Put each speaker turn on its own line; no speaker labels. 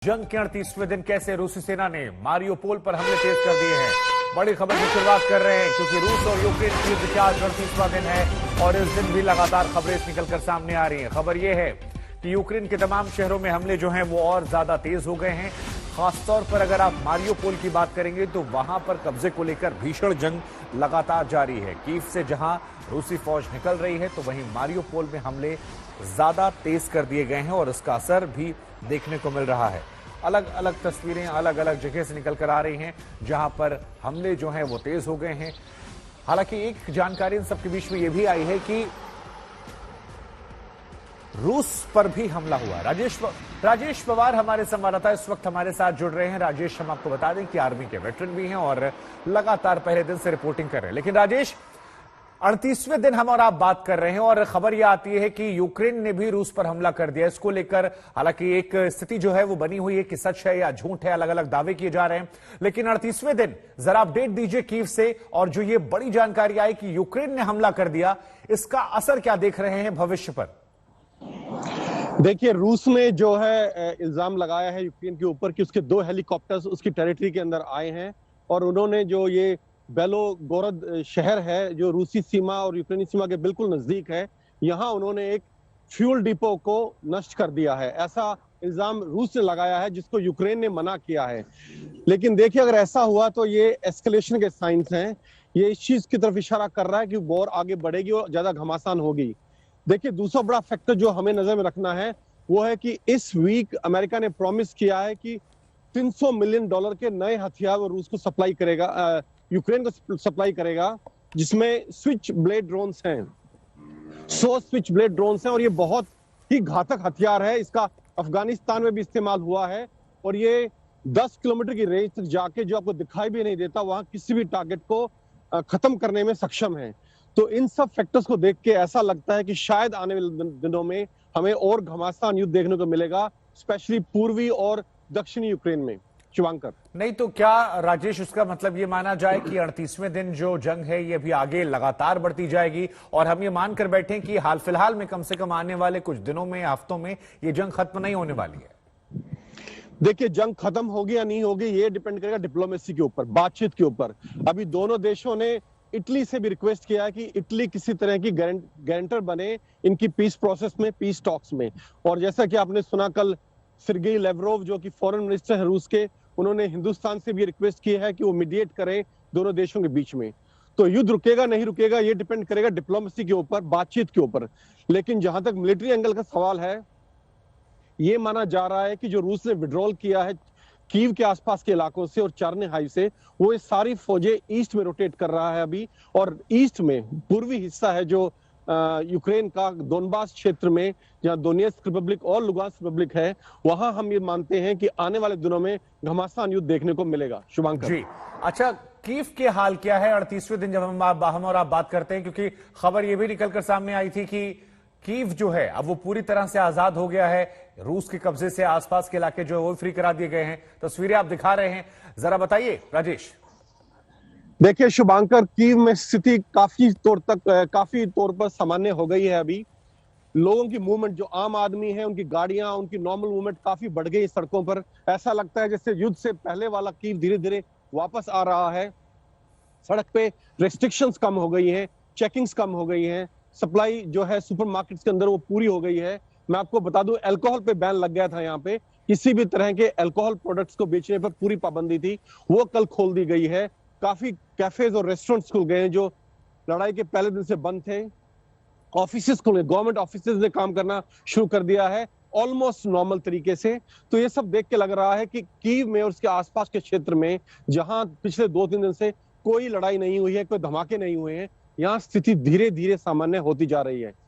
जंग के 38वें दिन कैसे रूसी सेना ने मारियोपोल पर हमले तेज कर दिए हैं। बड़ी खबर की शुरुआत कर रहे हैं क्योंकि रूस और यूक्रेन की युद्ध का आज 38वां दिन है और इस दिन भी लगातार खबरें निकलकर सामने आ रही हैं। खबर यह है कि यूक्रेन के तमाम शहरों में हमले जो हैं वो और ज्यादा तेज हो गए हैं। खासतौर पर अगर आप मारियोपोल की बात करेंगे तो वहां पर कब्जे को लेकर भीषण जंग लगातार जारी है। कीव से जहां रूसी फौज निकल रही है तो वहीं मारियोपोल में हमले ज्यादा तेज कर दिए गए हैं और इसका असर भी देखने को मिल रहा है। अलग अलग तस्वीरें अलग अलग जगह से निकल कर आ रही हैं जहां पर हमले जो हैं वो तेज हो गए हैं। हालांकि एक जानकारी इन सबके बीच में यह भी आई है कि रूस पर भी हमला हुआ। राजेश पवार हमारे संवाददाता इस वक्त हमारे साथ जुड़ रहे हैं। राजेश, हम आपको बता दें कि आर्मी के वेटरन भी हैं और लगातार पहले दिन से रिपोर्टिंग कर रहे हैं। लेकिन राजेश, 38वें दिन हम और आप बात कर रहे हैं और खबर यह आती है कि यूक्रेन ने भी रूस पर हमला कर दिया। इसको लेकर हालांकि एक स्थिति जो है वो बनी हुई है कि सच है या झूठ है, अलग अलग दावे किए जा रहे हैं। लेकिन 38वें दिन जरा अपडेट दीजिए कीव से, और जो ये बड़ी जानकारी आई कि यूक्रेन ने हमला कर दिया, इसका असर क्या देख रहे हैं भविष्य पर?
देखिए, रूस ने जो है इल्जाम लगाया है यूक्रेन के ऊपर कि उसके 2 हेलीकॉप्टर्स उसकी टेरिटरी के अंदर आए हैं और उन्होंने जो ये बेलोगोरद शहर है जो रूसी सीमा और यूक्रेनी सीमा के बिल्कुल नजदीक है, यहाँ उन्होंने एक फ्यूल डिपो को नष्ट कर दिया है। ऐसा इल्जाम रूस ने लगाया है जिसको यूक्रेन ने मना किया है। लेकिन देखिए, अगर ऐसा हुआ तो ये एस्केलेशन के साइंस हैं। ये इस चीज की तरफ इशारा कर रहा है कि वॉर आगे बढ़ेगी और ज्यादा घमासान होगी। देखिए, दूसरा बड़ा फैक्टर जो हमें नजर में रखना है वो है कि इस वीक अमेरिका ने प्रॉमिस किया है कि $300 मिलियन के नए हथियार वो रूस को सप्लाई करेगा, यूक्रेन को सप्लाई करेगा, जिसमें स्विच ब्लेड ड्रोन्स हैं। 100 स्विच ब्लेड ड्रोन्स हैं और ये बहुत ही घातक हथियार है। इसका अफगानिस्तान में भी इस्तेमाल हुआ है और ये 10 किलोमीटर की रेंज तक जाके, जो आपको दिखाई भी नहीं देता, वहां किसी भी टारगेट को खत्म करने में सक्षम है। तो इन सब फैक्टर्स को देख के ऐसा लगता है कि शायद आने वाले दिनों में हमें और घमासान युद्ध देखने को मिलेगा, स्पेशली पूर्वी और दक्षिणी यूक्रेन में। शिवांकर,
नहीं तो क्या राजेश, उसका मतलब ये माना जाए कि 38वें दिन जो जंग है ये भी आगे लगातार बढ़ती जाएगी और हम ये मानकर बैठे कि हाल फिलहाल में कम से कम आने वाले कुछ दिनों में, हफ्तों में ये जंग खत्म नहीं होने वाली है?
देखिए, जंग खत्म होगी या नहीं होगी ये डिपेंड करेगा डिप्लोमेसी के ऊपर, बातचीत के ऊपर। अभी दोनों देशों ने इटली से भी रिक्वेस्ट किया है कि इटली किसी तरह की गारंटर बने इनकी पीस प्रोसेस में, पीस टॉक्स में। और जैसा कि आपने सुना, कल सर्गेई लेवरोव जो कि फॉरेन मिनिस्टर हैं रूस के, उन्होंने हिंदुस्तान से भी रिक्वेस्ट की है कि वो मीडिएट करें दोनों देशों के बीच में। तो युद्ध रुकेगा नहीं रुकेगा ये डिपेंड करेगा डिप्लोमेसी के ऊपर, बातचीत के ऊपर। लेकिन जहां तक मिलिट्री एंगल का सवाल है, ये माना जा रहा है कि जो रूस ने विड्रॉल किया है कीव के आसपास के इलाकों से और चार्निहाइव से, वो ये सारी फौजें ईस्ट में रोटेट कर रहा है अभी। और ईस्ट में पूर्वी हिस्सा है जो यूक्रेन का दोनबास क्षेत्र में, जहां दोनेत्स्क रिपब्लिक और लुगांस्क रिपब्लिक है, वहां हम ये मानते हैं कि आने वाले दिनों में घमासान युद्ध देखने को मिलेगा। शुभांकर
जी, अच्छा, कीव के हाल क्या है 38वें दिन जब हम और आप बात करते हैं? क्योंकि खबर यह भी निकलकर सामने आई थी कि कीव जो है अब वो पूरी तरह से आजाद हो गया है। रूस के कब्जे से आसपास के इलाके जो है वो फ्री करा दिए गए हैं। तस्वीरें आप दिखा रहे हैं, जरा बताइए राजेश।
देखिए शुभांकर, कीव में स्थिति काफी तौर पर सामान्य हो गई है। अभी लोगों की मूवमेंट, जो आम आदमी है, उनकी गाड़ियां, उनकी नॉर्मल मूवमेंट काफी बढ़ गई सड़कों पर। ऐसा लगता है जैसे युद्ध से पहले वाला कीव धीरे धीरे वापस आ रहा है। सड़क पे रेस्ट्रिक्शंस कम हो गई हैं, चेकिंग्स कम हो गई हैं, सप्लाई जो है सुपरमार्केट्स के अंदर वो पूरी हो गई है। मैं आपको बता दूं, अल्कोहल पे बैन लग गया था। यहाँ पे किसी भी तरह के अल्कोहल प्रोडक्ट्स को बेचने पर पूरी पाबंदी थी, वो कल खोल दी गई है। काफी कैफेज और रेस्टोरेंट्स खुल गए हैं जो लड़ाई के पहले दिन से बंद थे। ऑफिसेस खुले, गवर्नमेंट ऑफिसेस ने काम करना शुरू कर दिया है ऑलमोस्ट नॉर्मल तरीके से। तो ये सब देख के लग रहा है कि कीव में और उसके आसपास के क्षेत्र में, जहां पिछले 2-3 दिन से कोई लड़ाई नहीं हुई है, कोई धमाके नहीं हुए हैं, यहाँ स्थिति धीरे धीरे सामान्य होती जा रही है।